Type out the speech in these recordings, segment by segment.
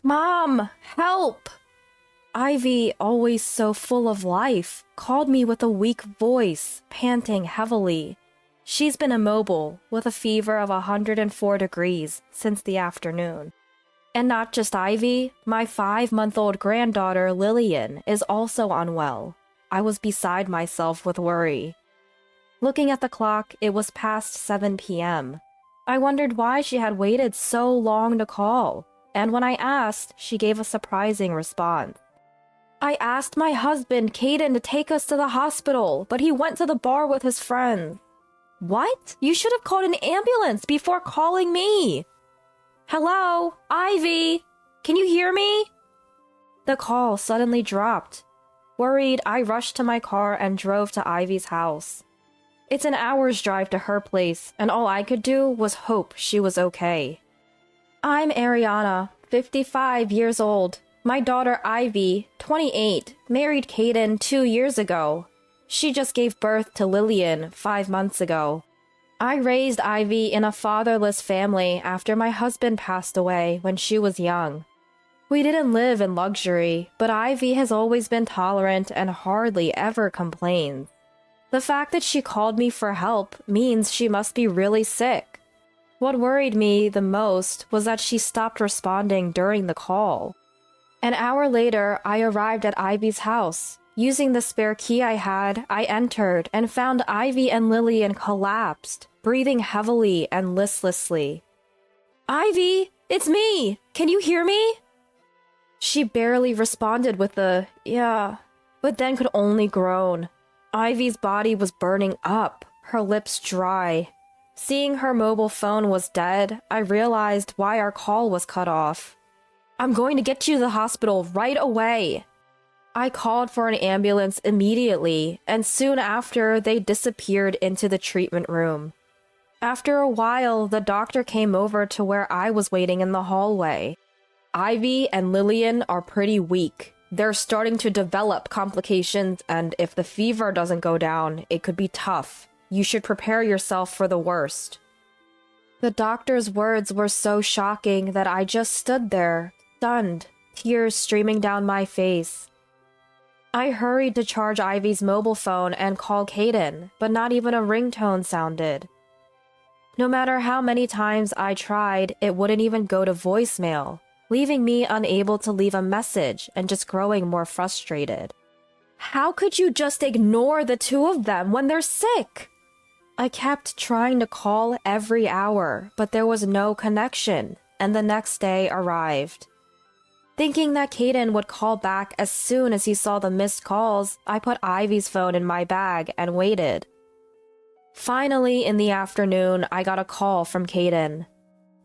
Mom, help! Ivy, always so full of life, called me with a weak voice, panting heavily. She's been immobile, with a fever of 104 degrees, since the afternoon. And not just Ivy, my 5-month-old granddaughter Lillian is also unwell. I was beside myself with worry. Looking at the clock, it was past 7 p.m. I wondered why she had waited so long to call, and when I asked, she gave a surprising response. I asked my husband, Caden, to take us to the hospital, but he went to the bar with his friends. What? You should have called an ambulance before calling me. Hello, Ivy? Can you hear me? The call suddenly dropped. Worried, I rushed to my car and drove to Ivy's house. It's an hour's drive to her place, and all I could do was hope she was okay. I'm Ariana, 55 years old. My daughter Ivy, 28, married Caden 2 years ago. She just gave birth to Lillian 5 months ago. I raised Ivy in a fatherless family after my husband passed away when she was young. We didn't live in luxury, but Ivy has always been tolerant and hardly ever complains. The fact that she called me for help means she must be really sick. What worried me the most was that she stopped responding during the call. An hour later, I arrived at Ivy's house. Using the spare key I had, I entered and found Ivy and Lillian collapsed, breathing heavily and listlessly. Ivy, it's me! Can you hear me? She barely responded with a, yeah, but then could only groan. Ivy's body was burning up, her lips dry. Seeing her mobile phone was dead, I realized why our call was cut off. I'm going to get you to the hospital right away. I called for an ambulance immediately, and soon after, they disappeared into the treatment room. After a while, the doctor came over to where I was waiting in the hallway. Ivy and Lillian are pretty weak. They're starting to develop complications, and if the fever doesn't go down, it could be tough. You should prepare yourself for the worst. The doctor's words were so shocking that I just stood there, stunned, tears streaming down my face. I hurried to charge Ivy's mobile phone and call Caden, but not even a ringtone sounded. No matter how many times I tried, it wouldn't even go to voicemail, leaving me unable to leave a message and just growing more frustrated. How could you just ignore the two of them when they're sick? I kept trying to call every hour, but there was no connection, and the next day arrived. Thinking that Caden would call back as soon as he saw the missed calls, I put Ivy's phone in my bag and waited. Finally, in the afternoon, I got a call from Caden.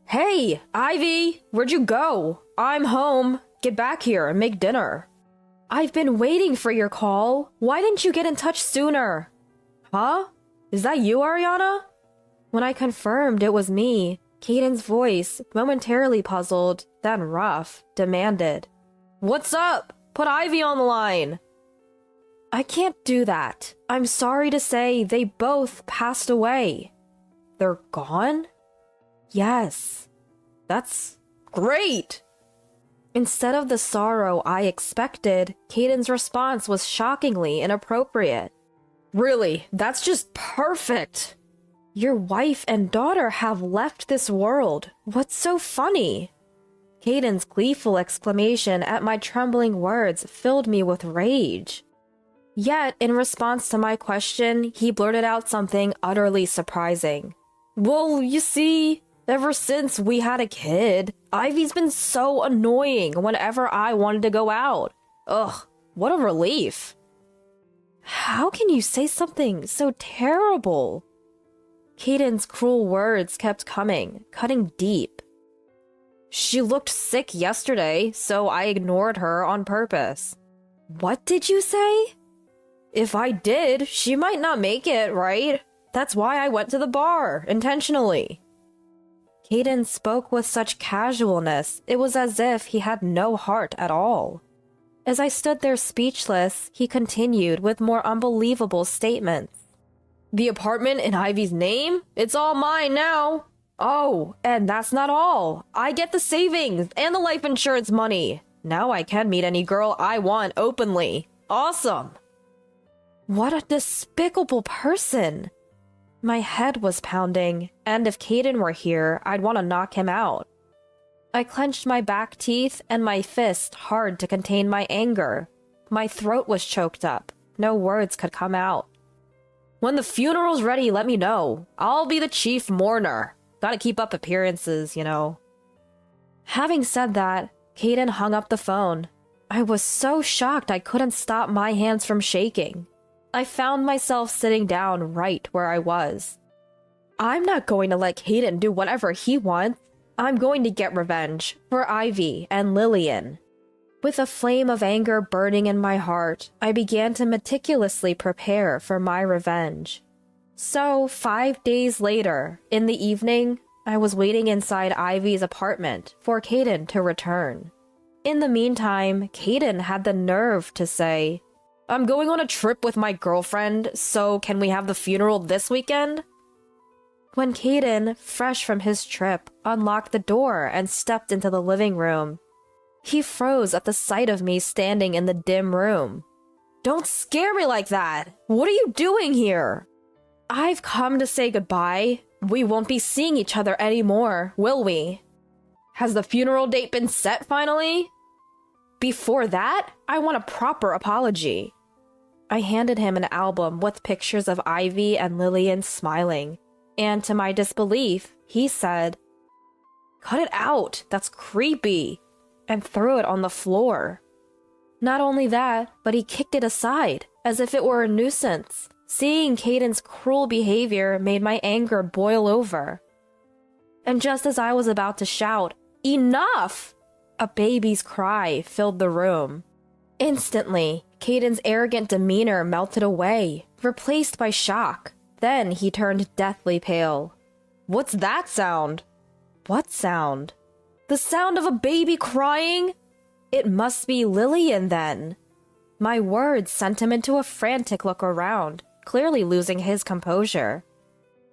Hey, Ivy, where'd you go? I'm home. Get back here and make dinner. I've been waiting for your call. Why didn't you get in touch sooner? Huh? Is that you, Ariana? When I confirmed it was me, Caden's voice, momentarily puzzled, then rough, demanded, What's up? Put Ivy on the line. I can't do that. I'm sorry to say they both passed away. They're gone? Yes. That's great. Instead of the sorrow I expected, Caden's response was shockingly inappropriate. Really, that's just perfect. Your wife and daughter have left this world. What's so funny? Caden's gleeful exclamation at my trembling words filled me with rage. Yet, in response to my question, he blurted out something utterly surprising. Well, you see, ever since we had a kid, Ivy's been so annoying whenever I wanted to go out. Ugh, what a relief. How can you say something so terrible? Caden's cruel words kept coming, cutting deep. She looked sick yesterday, so I ignored her on purpose. What did you say? If I did, she might not make it, right? That's why I went to the bar, intentionally. Caden spoke with such casualness, it was as if he had no heart at all. As I stood there speechless, he continued with more unbelievable statements. The apartment in Ivy's name? It's all mine now. Oh, and that's not all. I get the savings and the life insurance money. Now I can meet any girl I want openly. Awesome. What a despicable person. My head was pounding, and if Caden were here, I'd want to knock him out. I clenched my back teeth and my fist hard to contain my anger. My throat was choked up. No words could come out. When the funeral's ready, let me know. I'll be the chief mourner. Gotta keep up appearances, you know. Having said that, Caden hung up the phone. I was so shocked I couldn't stop my hands from shaking. I found myself sitting down right where I was. I'm not going to let Caden do whatever he wants. I'm going to get revenge for Ivy and Lillian. With a flame of anger burning in my heart, I began to meticulously prepare for my revenge. So, 5 days later, in the evening, I was waiting inside Ivy's apartment for Caden to return. In the meantime, Caden had the nerve to say, "I'm going on a trip with my girlfriend, so can we have the funeral this weekend?" When Caden, fresh from his trip, unlocked the door and stepped into the living room, he froze at the sight of me standing in the dim room. "Don't scare me like that! What are you doing here?" "I've come to say goodbye. We won't be seeing each other anymore, will we?" "Has the funeral date been set finally?" "Before that, I want a proper apology." I handed him an album with pictures of Ivy and Lillian smiling, and to my disbelief, he said, "Cut it out, that's creepy," and threw it on the floor. Not only that, but he kicked it aside, as if it were a nuisance. Seeing Caden's cruel behavior made my anger boil over. And just as I was about to shout, "Enough!" a baby's cry filled the room. Instantly, Caden's arrogant demeanor melted away, replaced by shock. Then he turned deathly pale. "What's that sound?" "What sound?" "The sound of a baby crying?" "It must be Lillian, then." My words sent him into a frantic look around, clearly losing his composure.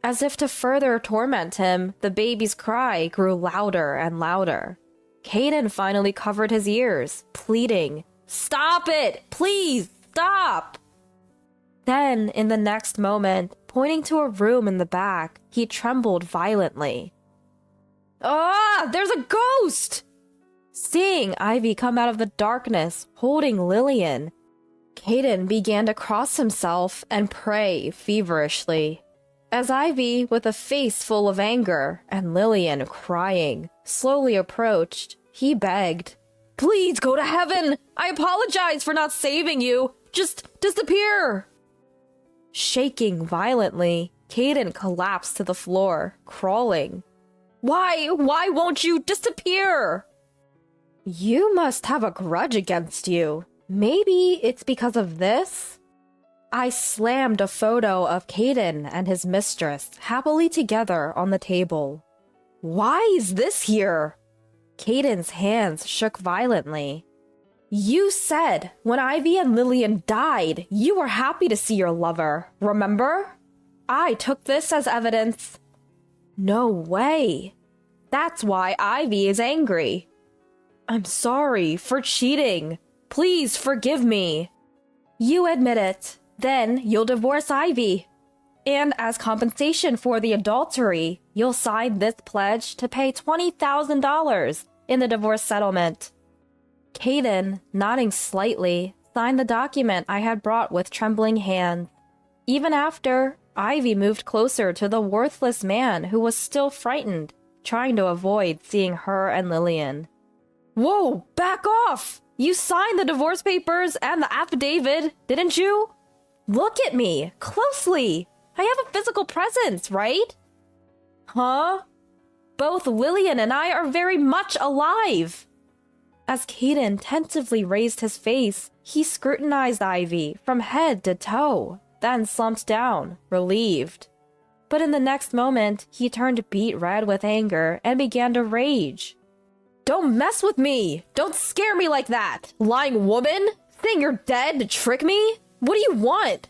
As if to further torment him, the baby's cry grew louder and louder. Caden finally covered his ears, pleading, "Stop it! Please, stop!" Then, in the next moment, pointing to a room in the back, he trembled violently. "Ah! There's a ghost!" Seeing Ivy come out of the darkness, holding Lillian, Caden began to cross himself and pray feverishly. As Ivy, with a face full of anger, and Lillian crying, slowly approached, he begged, "Please go to heaven! I apologize for not saving you! Just disappear!" Shaking violently, Caden collapsed to the floor, crawling. Why won't you disappear?" "You must have a grudge against you. Maybe it's because of this?" I slammed a photo of Caden and his mistress happily together on the table. "Why is this here?" Caden's hands shook violently. "You said when Ivy and Lillian died, you were happy to see your lover, remember? I took this as evidence." "No way. That's why Ivy is angry." "I'm sorry for cheating. Please forgive me." "You admit it. Then you'll divorce Ivy. And as compensation for the adultery, you'll sign this pledge to pay $20,000 in the divorce settlement." Caden, nodding slightly, signed the document I had brought with trembling hands. Even after, Ivy moved closer to the worthless man who was still frightened, trying to avoid seeing her and Lillian. "Whoa, back off! You signed the divorce papers and the affidavit, didn't you? Look at me, closely! I have a physical presence, right?" "Huh? Both Lillian and I are very much alive." As Caden tentatively raised his face, he scrutinized Ivy from head to toe, then slumped down, relieved. But in the next moment, he turned beet red with anger and began to rage. "Don't mess with me! Don't scare me like that! Lying woman! Saying you're dead to trick me? What do you want?"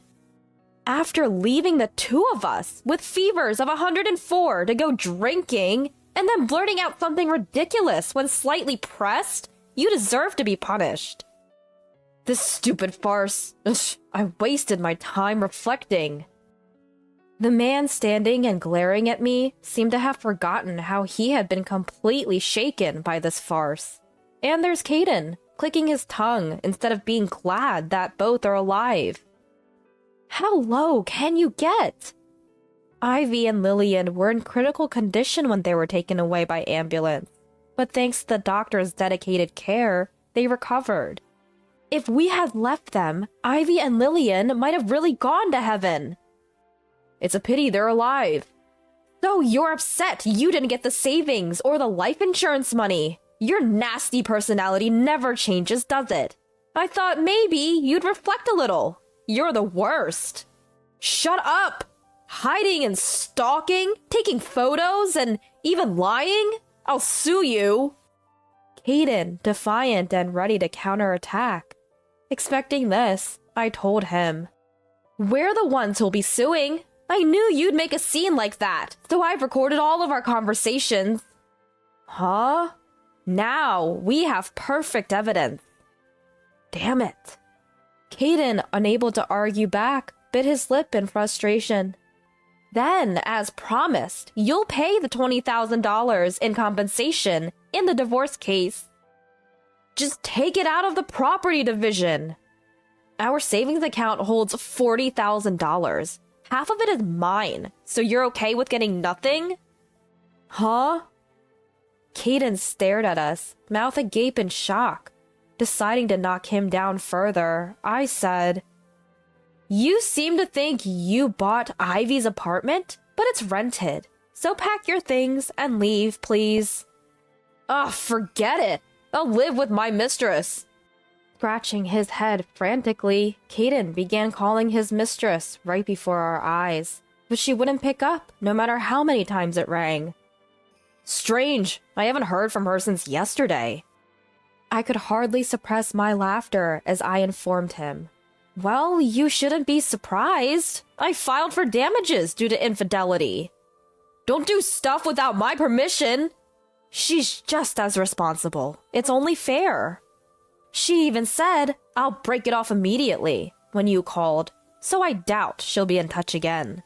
After leaving the two of us with fevers of 104 to go drinking, and then blurting out something ridiculous when slightly pressed, you deserve to be punished. This stupid farce. I wasted my time reflecting. The man standing and glaring at me seemed to have forgotten how he had been completely shaken by this farce. And there's Caden, clicking his tongue instead of being glad that both are alive. How low can you get? Ivy and Lillian were in critical condition when they were taken away by ambulance, but thanks to the doctor's dedicated care, they recovered. If we had left them, Ivy and Lillian might have really gone to heaven. It's a pity they're alive. So you're upset you didn't get the savings or the life insurance money. Your nasty personality never changes, does it? I thought maybe you'd reflect a little. You're the worst. Shut up! Hiding and stalking, taking photos, and even lying? I'll sue you. Caden, defiant and ready to counterattack. Expecting this, I told him, we're the ones who'll be suing. I knew you'd make a scene like that, so I've recorded all of our conversations. Huh? Now we have perfect evidence. Damn it. Caden, unable to argue back, bit his lip in frustration. Then, as promised, you'll pay the $20,000 in compensation in the divorce case. Just take it out of the property division. Our savings account holds $40,000. Half of it is mine, so you're okay with getting nothing? Huh? Caden stared at us, mouth agape in shock. Deciding to knock him down further, I said, you seem to think you bought Ivy's apartment, but it's rented. So pack your things and leave, please. Ugh, forget it. I'll live with my mistress. Scratching his head frantically, Caden began calling his mistress right before our eyes, but she wouldn't pick up, no matter how many times it rang. Strange, I haven't heard from her since yesterday. I could hardly suppress my laughter as I informed him. Well, you shouldn't be surprised. I filed for damages due to infidelity. Don't do stuff without my permission. She's just as responsible. It's only fair. She even said, I'll break it off immediately when you called, so I doubt she'll be in touch again.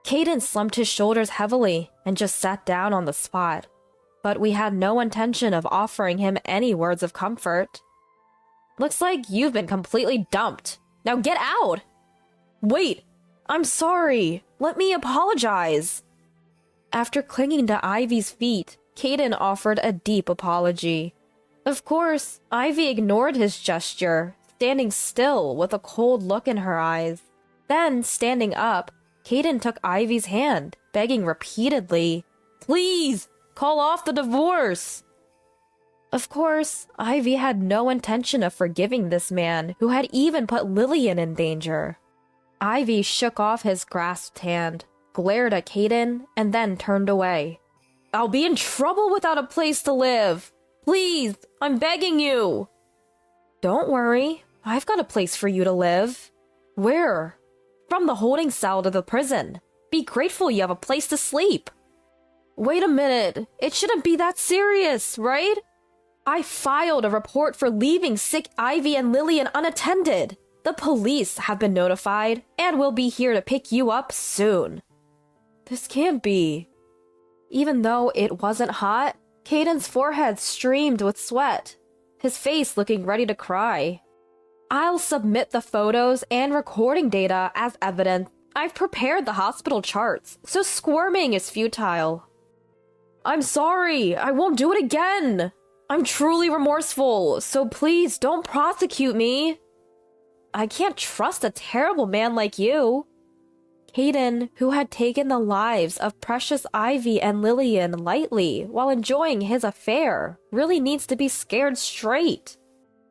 Caden slumped his shoulders heavily and just sat down on the spot, but we had no intention of offering him any words of comfort. Looks like you've been completely dumped. Now get out! Wait, I'm sorry. Let me apologize. After clinging to Ivy's feet, Caden offered a deep apology. Of course, Ivy ignored his gesture, standing still with a cold look in her eyes. Then, standing up, Caden took Ivy's hand, begging repeatedly, please, call off the divorce. Of course, Ivy had no intention of forgiving this man who had even put Lillian in danger. Ivy shook off his grasped hand, glared at Caden, and then turned away. I'll be in trouble without a place to live. Please, I'm begging you. Don't worry, I've got a place for you to live. Where? From the holding cell to the prison. Be grateful you have a place to sleep. Wait a minute, it shouldn't be that serious, right? I filed a report for leaving sick Ivy and Lillian unattended. The police have been notified and will be here to pick you up soon. This can't be. Even though it wasn't hot, Caden's forehead streamed with sweat, his face looking ready to cry. I'll submit the photos and recording data as evidence. I've prepared the hospital charts, so squirming is futile. I'm sorry, I won't do it again. I'm truly remorseful, so please don't prosecute me. I can't trust a terrible man like you. Caden, who had taken the lives of precious Ivy and Lillian lightly while enjoying his affair, really needs to be scared straight.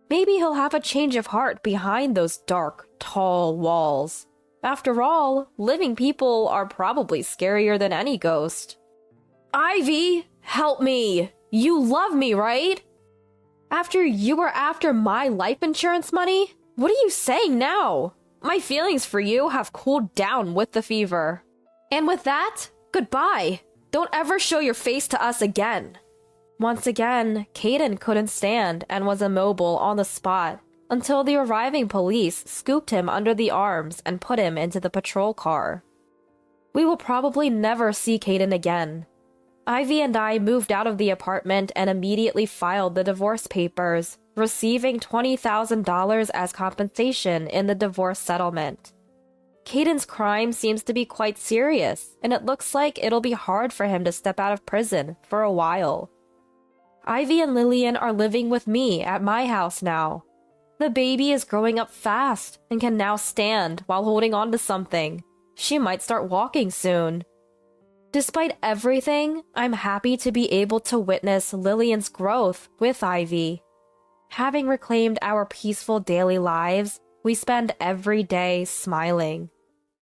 Maybe he'll have a change of heart behind those dark, tall walls. After all, living people are probably scarier than any ghost. Ivy, help me! You love me, right? After you were after my life insurance money? What are you saying now? My feelings for you have cooled down with the fever. And with that, goodbye. Don't ever show your face to us again. Once again, Caden couldn't stand and was immobile on the spot until the arriving police scooped him under the arms and put him into the patrol car. We will probably never see Caden again. Ivy and I moved out of the apartment and immediately filed the divorce papers, receiving $20,000 as compensation in the divorce settlement. Caden's crime seems to be quite serious, and it looks like it'll be hard for him to step out of prison for a while. Ivy and Lillian are living with me at my house now. The baby is growing up fast and can now stand while holding on to something. She might start walking soon. Despite everything, I'm happy to be able to witness Lillian's growth with Ivy. Having reclaimed our peaceful daily lives, we spend every day smiling.